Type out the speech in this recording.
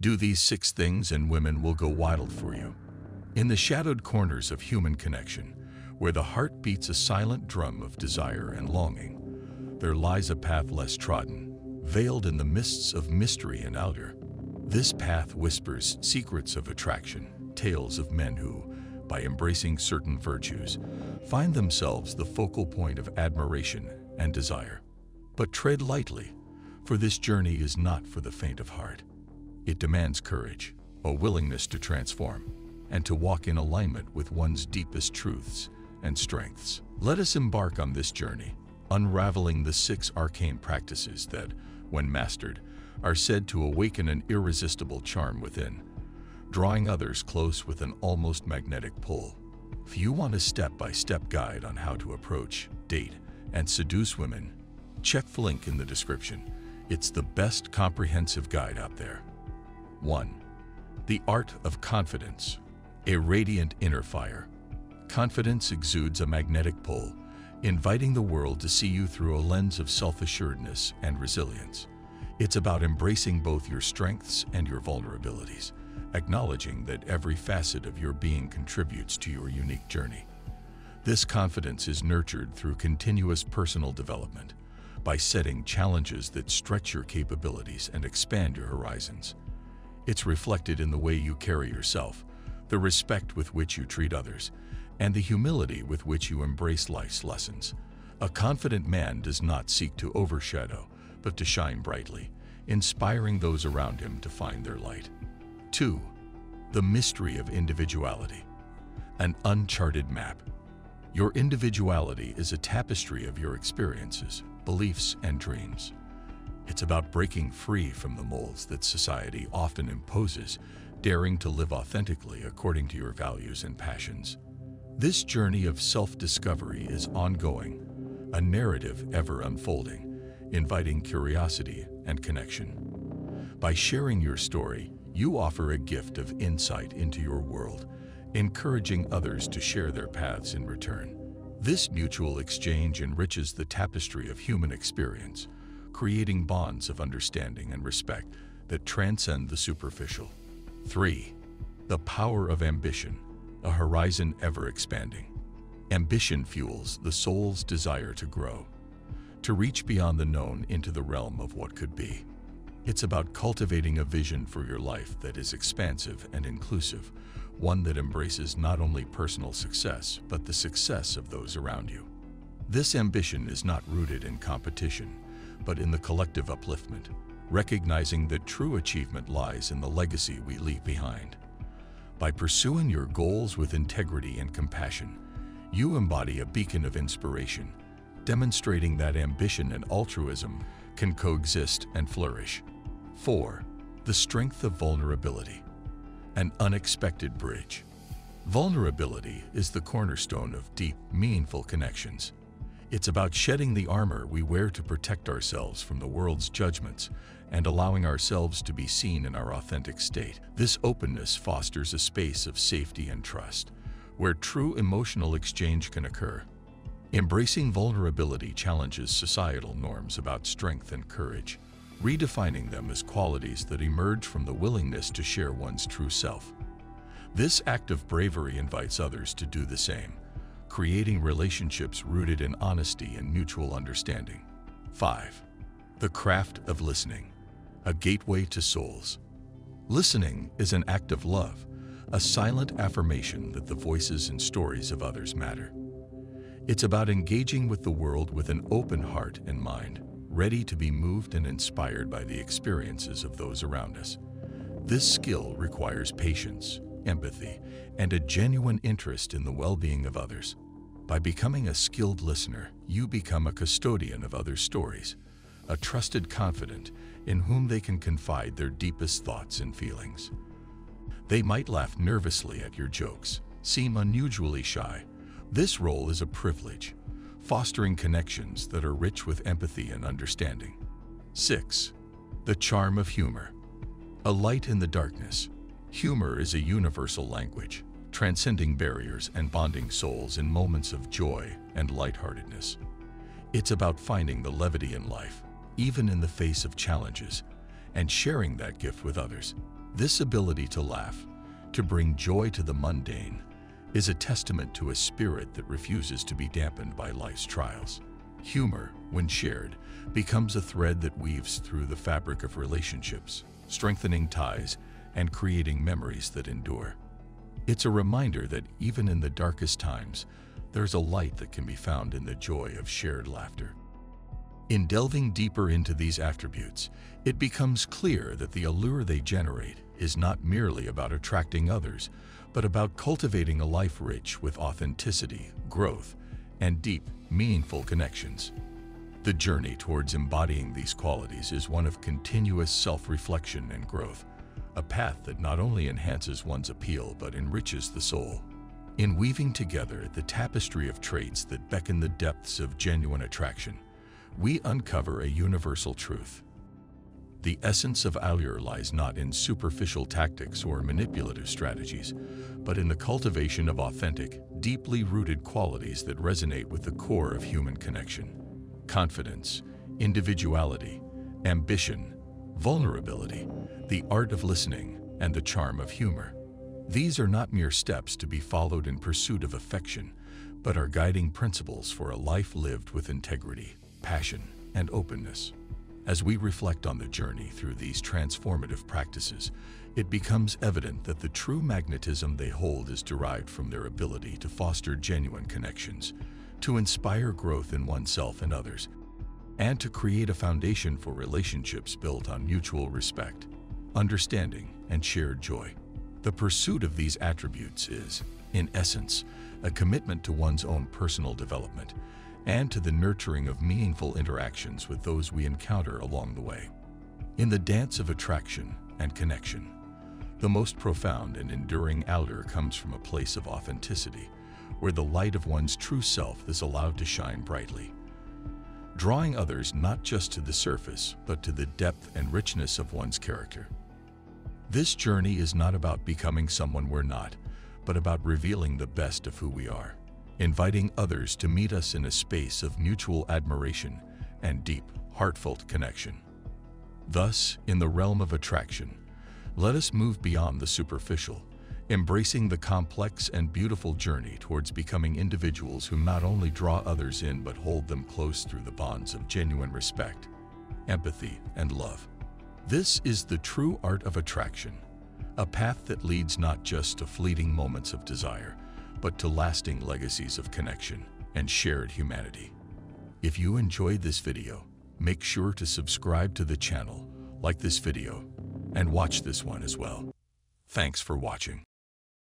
Do these 6 things and women will go wild for you. In the shadowed corners of human connection, where the heart beats a silent drum of desire and longing, there lies a path less trodden, veiled in the mists of mystery and allure. This path whispers secrets of attraction, tales of men who, by embracing certain virtues, find themselves the focal point of admiration and desire. But tread lightly, for this journey is not for the faint of heart. It demands courage, a willingness to transform, and to walk in alignment with one's deepest truths and strengths. Let us embark on this journey, unraveling the 6 arcane practices that, when mastered, are said to awaken an irresistible charm within, drawing others close with an almost magnetic pull. If you want a step-by-step guide on how to approach, date, and seduce women, check the link in the description. It's the best comprehensive guide out there. 1. The art of confidence. A radiant inner fire. Confidence exudes a magnetic pull, inviting the world to see you through a lens of self-assuredness and resilience. It's about embracing both your strengths and your vulnerabilities, acknowledging that every facet of your being contributes to your unique journey. This confidence is nurtured through continuous personal development, by setting challenges that stretch your capabilities and expand your horizons. It's reflected in the way you carry yourself, the respect with which you treat others, and the humility with which you embrace life's lessons. A confident man does not seek to overshadow, but to shine brightly, inspiring those around him to find their light. 2. The mystery of individuality. An uncharted map. Your individuality is a tapestry of your experiences, beliefs, and dreams. It's about breaking free from the molds that society often imposes, daring to live authentically according to your values and passions. This journey of self-discovery is ongoing, a narrative ever unfolding, inviting curiosity and connection. By sharing your story, you offer a gift of insight into your world, encouraging others to share their paths in return. This mutual exchange enriches the tapestry of human experience, creating bonds of understanding and respect that transcend the superficial. 3. The power of ambition, a horizon ever expanding. Ambition fuels the soul's desire to grow, to reach beyond the known into the realm of what could be. It's about cultivating a vision for your life that is expansive and inclusive, one that embraces not only personal success, but the success of those around you. This ambition is not rooted in competition, but in the collective upliftment, recognizing that true achievement lies in the legacy we leave behind. By pursuing your goals with integrity and compassion, you embody a beacon of inspiration, demonstrating that ambition and altruism can coexist and flourish. 4. The strength of vulnerability. An unexpected bridge. Vulnerability is the cornerstone of deep, meaningful connections. It's about shedding the armor we wear to protect ourselves from the world's judgments and allowing ourselves to be seen in our authentic state. This openness fosters a space of safety and trust, where true emotional exchange can occur. Embracing vulnerability challenges societal norms about strength and courage, redefining them as qualities that emerge from the willingness to share one's true self. This act of bravery invites others to do the same, creating relationships rooted in honesty and mutual understanding. 5. The craft of listening, a gateway to souls. Listening is an act of love, a silent affirmation that the voices and stories of others matter. It's about engaging with the world with an open heart and mind, ready to be moved and inspired by the experiences of those around us. This skill requires patience, empathy, and a genuine interest in the well-being of others. By becoming a skilled listener, you become a custodian of others' stories, a trusted confidant in whom they can confide their deepest thoughts and feelings. They might laugh nervously at your jokes, seem unusually shy. This role is a privilege, fostering connections that are rich with empathy and understanding. 6. The charm of humor. A light in the darkness. Humor is a universal language, transcending barriers and bonding souls in moments of joy and lightheartedness. It's about finding the levity in life, even in the face of challenges, and sharing that gift with others. This ability to laugh, to bring joy to the mundane, is a testament to a spirit that refuses to be dampened by life's trials. Humor, when shared, becomes a thread that weaves through the fabric of relationships, strengthening ties and creating memories that endure. It's a reminder that even in the darkest times, there's a light that can be found in the joy of shared laughter. In delving deeper into these attributes, it becomes clear that the allure they generate is not merely about attracting others, but about cultivating a life rich with authenticity, growth, and deep, meaningful connections. The journey towards embodying these qualities is one of continuous self-reflection and growth, a path that not only enhances one's appeal but enriches the soul. In weaving together the tapestry of traits that beckon the depths of genuine attraction, we uncover a universal truth. The essence of allure lies not in superficial tactics or manipulative strategies, but in the cultivation of authentic, deeply rooted qualities that resonate with the core of human connection. Confidence, individuality, ambition, vulnerability, the art of listening, and the charm of humor. These are not mere steps to be followed in pursuit of affection, but are guiding principles for a life lived with integrity, passion, and openness. As we reflect on the journey through these transformative practices, it becomes evident that the true magnetism they hold is derived from their ability to foster genuine connections, to inspire growth in oneself and others, and to create a foundation for relationships built on mutual respect, understanding, and shared joy. The pursuit of these attributes is, in essence, a commitment to one's own personal development and to the nurturing of meaningful interactions with those we encounter along the way. In the dance of attraction and connection, the most profound and enduring allure comes from a place of authenticity, where the light of one's true self is allowed to shine brightly, drawing others not just to the surface, but to the depth and richness of one's character. This journey is not about becoming someone we're not, but about revealing the best of who we are, inviting others to meet us in a space of mutual admiration and deep, heartfelt connection. Thus, in the realm of attraction, let us move beyond the superficial, embracing the complex and beautiful journey towards becoming individuals who not only draw others in but hold them close through the bonds of genuine respect, empathy, and love. This is the true art of attraction, a path that leads not just to fleeting moments of desire, but to lasting legacies of connection and shared humanity. If you enjoyed this video, make sure to subscribe to the channel, like this video, and watch this one as well. Thanks for watching.